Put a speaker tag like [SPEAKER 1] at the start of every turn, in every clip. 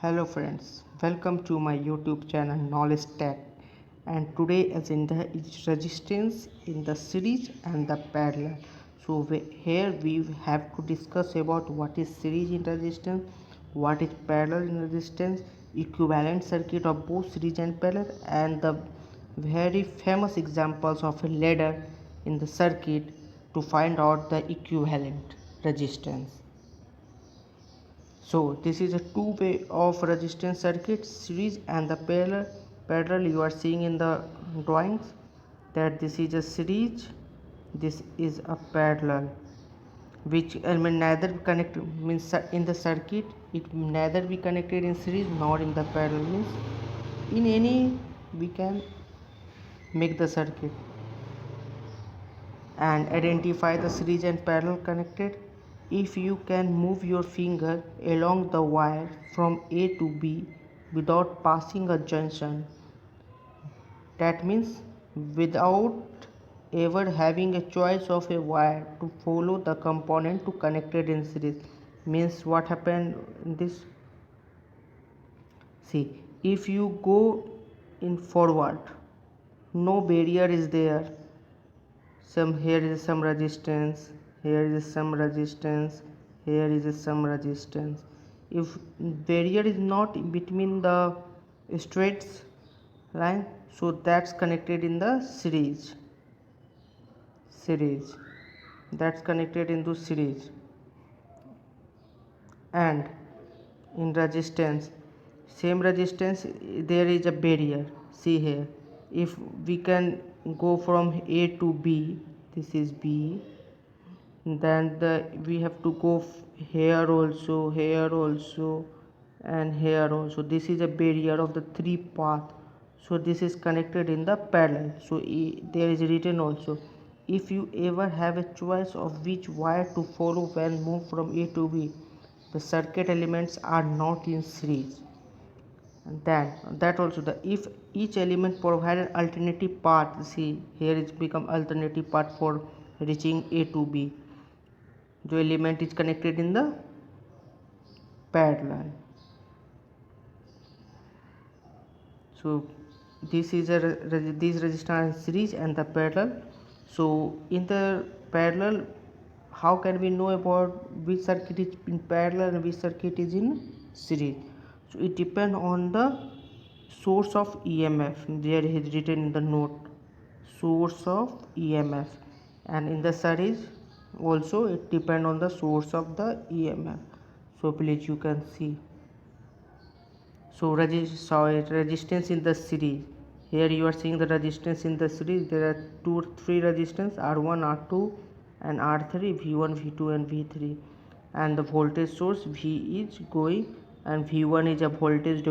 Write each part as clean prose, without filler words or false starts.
[SPEAKER 1] Hello friends, welcome to my YouTube channel Knowledge Tech, and today agenda is resistance in the series and the parallel. Here we have to discuss about what is series in resistance, what is parallel in resistance, equivalent circuit of both series and parallel, and the very famous examples of a ladder in the circuit to find out the equivalent resistance. So this is a two-way of resistance circuit, series and the parallel. Parallel you are seeing in the drawings that this is a series, this is a parallel. Which element neither connect means in the circuit it neither be connected in series nor in the parallel, means in any we can make the circuit and identify the series and parallel connected. If you can move your finger along the wire from A to B without passing a junction, that means without ever having a choice of a wire to follow the component to connected in series, means what happened in this. See, if you go in forward, no barrier is there, here is some resistance, here is some resistance, here is some resistance. If barrier is not between the straight line, so that's connected in the series, that's connected into series. And in resistance, same resistance, there is a barrier. See here, if we can go from A to B, this is B, then we have to go here also, and here also. This is a barrier of the three path, so this is connected in the parallel. So there is written also, if you ever have a choice of which wire to follow when move from A to B, the circuit elements are not in series. And then that also, the if each element provide an alternative path, see here it's become alternative path for reaching A to B, the element is connected in the parallel. So this is these resistors are in series and the parallel. So in the parallel, how can we know about which circuit is in parallel and which circuit is in series? So it depends on the source of EMF. There is written in the note, source of EMF, and in the series also it depends on the source of the EMF. So please you can see. So resistance in the series, here you are seeing the resistance in the series. There are three resistance, R1, R2 and R3, V1, V2 and V3, and the voltage source V is going, and V1 is a voltage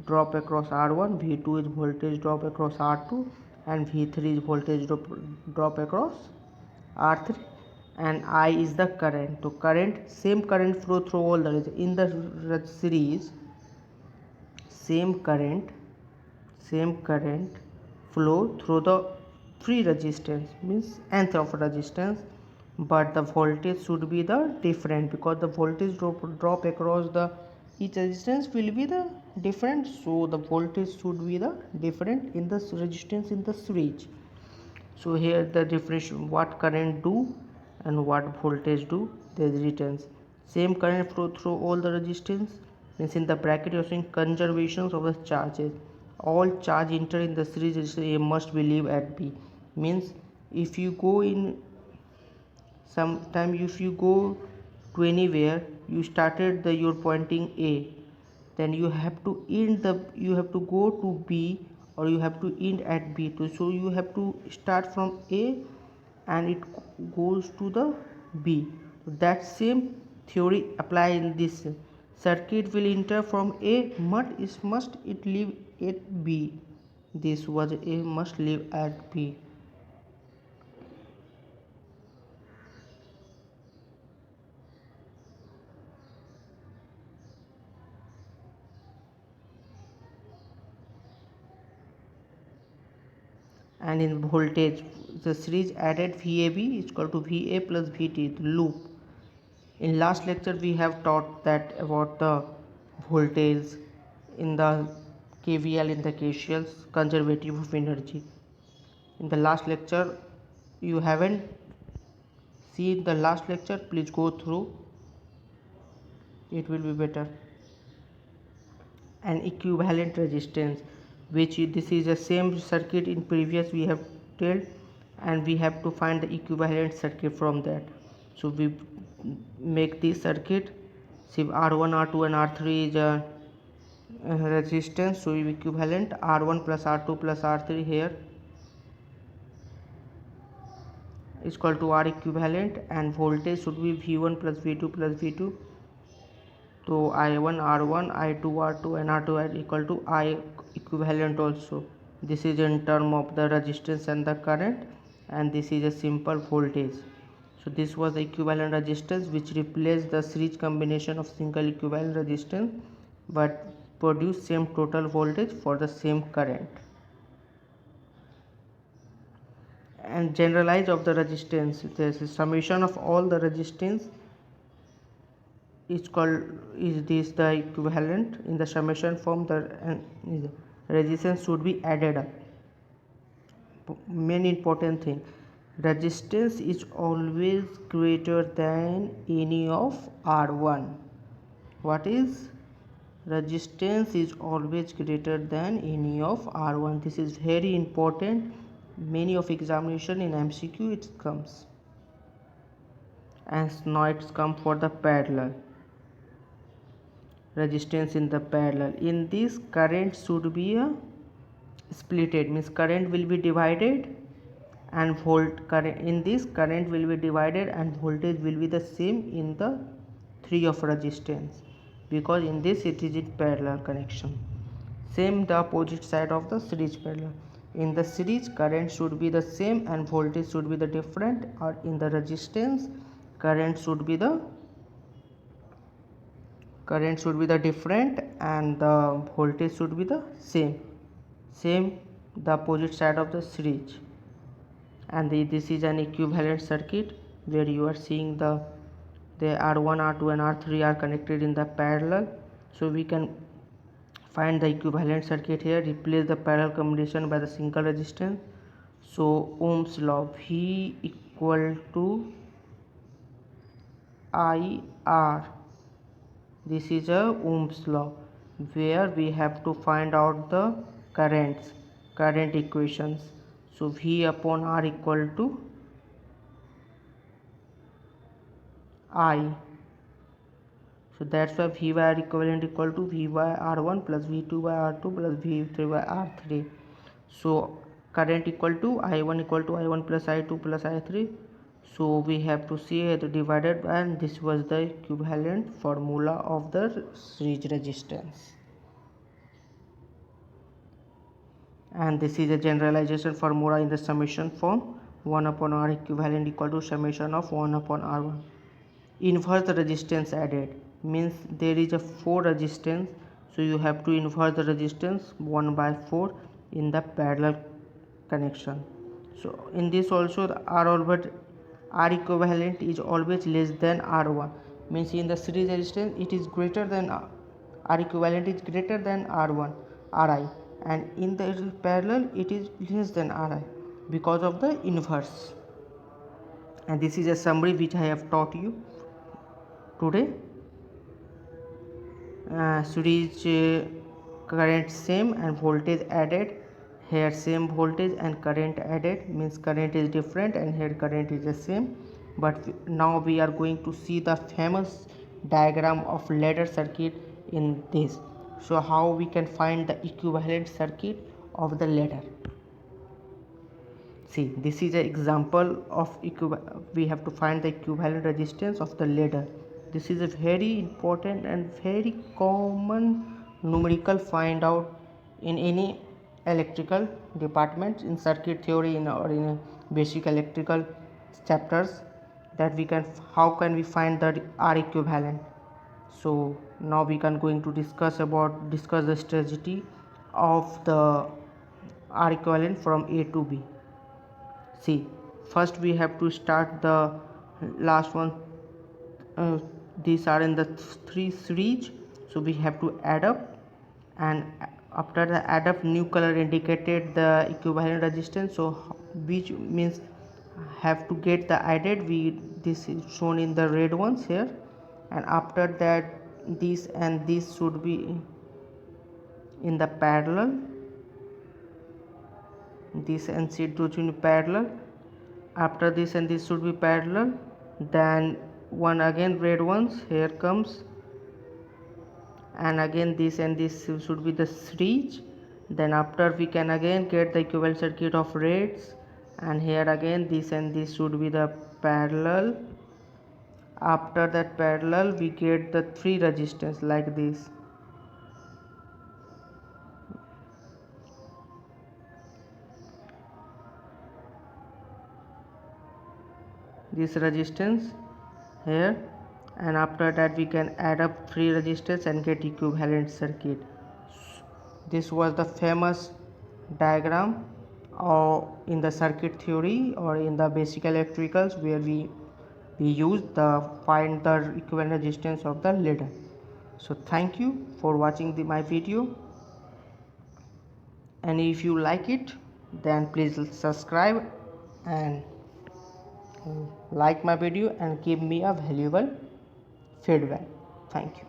[SPEAKER 1] drop across R1, V2 is voltage drop across R2, and V3 is voltage drop across R3, and I is the current. So current, same current flow through all the in the series, same current flow through the three resistance, means nth of resistance, but the voltage should be the different, because the voltage drop across the each resistance will be the different, so the voltage should be the different in the resistance in the series. So here the differentiation, what current do and what voltage do, there is written same current flow through all the resistance, means in the bracket you are saying conservations of the charges, all charge enter in the series resistance A must be leave at B, means if you go in sometime, if you go to anywhere, you started the your pointing A, then you have to go to B, or you have to end at B too. So you have to start from A and it goes to the B. That same theory apply in this circuit. Will enter from A, must it leave at B. This was A must leave at B. And in voltage, the series added VAB is equal to VA plus VT, the loop. In last lecture we have taught that about the voltage in the KVL, in the KCL's conservative of energy. In the last lecture, you haven't seen the last lecture, please go through, it will be better. An equivalent resistance, which this is the same circuit in previous we have told, and we have to find the equivalent circuit from that. So we make this circuit. See, R1, R2 and R3 is a resistance, so equivalent R1 plus R2 plus R3 here is equal to R equivalent, and voltage should be V1 plus V2 plus V2. So I1 R1, I2 R2 and R2 are equal to I equivalent also. This is in term of the resistance and the current, and this is a simple voltage. So this was the equivalent resistance which replaced the series combination of single equivalent resistance but produce same total voltage for the same current. And generalize of the resistance, this is summation of all the resistance is this the equivalent. In the summation form, the resistance should be added up. Main important thing, resistance is always greater than any of R1. What is resistance is always greater than any of R1. This is very important. Many of examination in MCQ it comes, and now it's come for the parallel resistance. In the parallel, in this current should be a splitted, means current will be divided and current in this current will be divided and voltage will be the same in the three of resistance, because in this it is in parallel connection. Same the opposite side of the series parallel. In the series, current should be the same and voltage should be the different, or in the resistance current should be the different and the voltage should be the same the opposite side of the series. And this is an equivalent circuit where you are seeing the R1, R2 and R3 are connected in the parallel. So we can find the equivalent circuit here, replace the parallel combination by the single resistance. So Ohm's law, V equal to IR. This is a Ohm's law where we have to find out the current equations. So V upon R equal to I. So that's why V by R equivalent equal to V by R1 plus V2 by R2 plus V3 by R3. So current equal to I1 equal to I1 plus I2 plus I3. So we have to see it divided, and this was the equivalent formula of the series resistance. And this is a generalization formula in the summation form. 1 upon R equivalent equal to summation of 1 upon R1. Inverse the resistance added, means there is a 4 resistance, so you have to inverse the resistance 1 by 4 in the parallel connection. So in this also the R equivalent is always less than R1, means in the series resistance it is greater than R equivalent is greater than R1 Ri, and in the parallel it is less than Ri because of the inverse. And this is a summary which I have taught you today. Series current same and voltage added, here same voltage and current added, means current is different and here current is the same. But now we are going to see the famous diagram of ladder circuit in this. So how we can find the equivalent circuit of the ladder. See, this is an example of we have to find the equivalent resistance of the ladder. This is a very important and very common numerical find out in any electrical department, in circuit theory or in a basic electrical chapters, that we can how can we find the R equivalent. So now we can going to discuss the strategy of the R equivalent from A to B. See, first we have to start the last one. These are in the 3 series, so we have to add up and after the add up new color indicated the equivalent resistance. So which means have to get the added, this is shown in the red ones here, and after that this and this should be in the parallel, this and C should be parallel. After this and this should be parallel, then one again red ones here comes, and again this and this should be the series. Then after we can again get the equivalent circuit of reds, and here again this and this should be the parallel. After that parallel we get the three resistance like this. This resistance here, and after that we can add up three resistors and get equivalent circuit. This was the famous diagram or in the circuit theory or in the basic electricals, where we use the find the equivalent resistance of the ladder. So thank you for watching my video, and if you like it then please subscribe and like my video and give me a valuable feedback. Thank you.